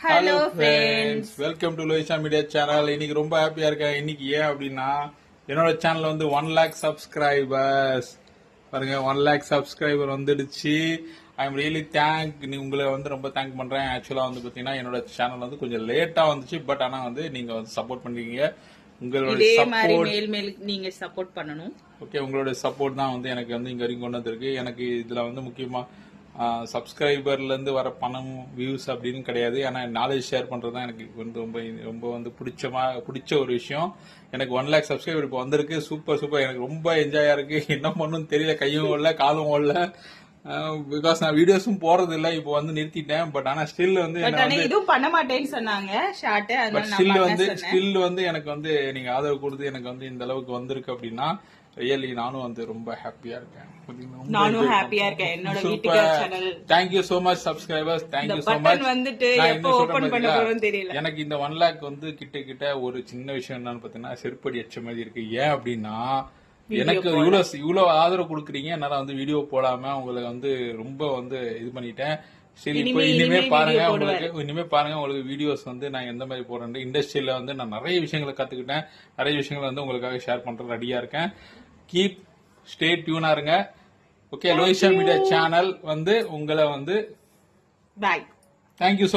Hello friends, welcome to Loyisha media channel. இன்னைக்கு ரொம்ப ஹாப்பியா இருக்கேன். இன்னைக்கு ஏன் அப்படின்னா என்னோட சேனல் வந்து 1 lakh சப்ஸ்கிரைபர்ஸ் பாருங்க. 1 lakh சப்ஸ்கிரைபர் வந்துடுச்சு. ஐ எம் ரியலி உங்களை வந்து ரொம்ப தேங்க் பண்றேன். ஆக்சுவலா வந்து பாத்தீங்கன்னா என்னோட சேனல் வந்து கொஞ்சம் லேட்டா வந்துச்சு. பட் ஆனா வந்து நீங்க வந்து சப்போர்ட் பண்றீங்க. உங்களோட சப்போர்ட் நீங்க சப்போர்ட் பண்ணணும். ஓகே, உங்களோட சப்போர்ட் தான் வந்து எனக்கு வந்து இங்க வரைக்கும் கொண்டு வந்திருக்கு. எனக்கு இதுல வந்து முக்கியமா சப்ஸ்கிரைபர்ல இருந்து வர பணம் வியூஸ் அப்படின்னு கிடையாது. ஏன்னா நாலேஜ் ஷேர் பண்றது தான் எனக்கு வந்து ரொம்ப ரொம்ப வந்து பிடிச்ச ஒரு விஷயம். எனக்கு 1 lakh சப்ஸ்கிரைபர் இப்போ வந்திருக்கு. Super super. எனக்கு ரொம்ப என்ஜாயா இருக்கு. என்ன பண்ணணும்னு தெரியல. கையும் ஓடல காலும் ஓடல. பிகாஸ் நான் வீடியோஸும் போறது இல்ல. இப்போ வந்து நிறுத்திட்டேன். பட் ஆனா ஸ்டில் வந்து இதுவும் பண்ண மாட்டேன்னு சொன்னாங்க. ஸ்டில் வந்து எனக்கு வந்து நீங்க ஆதரவு கொடுத்து எனக்கு வந்து இந்த அளவுக்கு வந்திருக்கு அப்படின்னா ரியலி நானும் வந்து ரொம்ப ஹாப்பியா இருக்கேன். என்னோட வீட்டுக்கு channel. Thank you so much subscribers. Thank you so much. வந்துட்டு எப்போ ஓபன் பண்ண போறோம்னு தெரியல. எனக்கு இந்த 1 lakh வந்து கிட்ட ஒரு சின்ன விஷயம் என்னன்னு பாத்தீங்கன்னா செருப்படி அடிச்ச மாதிரி இருக்கு. ஏன் அப்படின்னா எனக்கு இவ்வளவு ஆதரவு கொடுக்குறீங்க. என்னால வந்து வீடியோ போடாம உங்களை வந்து ரொம்ப வந்து இது பண்ணிட்டேன். இனிமே பாருங்க உங்களுக்கு வீடியோஸ் வந்து நான் எந்த மாதிரி போறேன். இண்டஸ்ட்ரியில வந்து நான் நிறைய விஷயங்களை கத்துக்கிட்டேன். நிறைய விஷயங்களை வந்து உங்களுக்காக ஷேர் பண்ற ரெடியா இருக்கேன். கீப் ஸ்டே டியூனா இருங்க. ஓகே, லோயிஷா மீடியா சேனல் வந்து உங்களை வந்து பாய். தேங்க்யூ.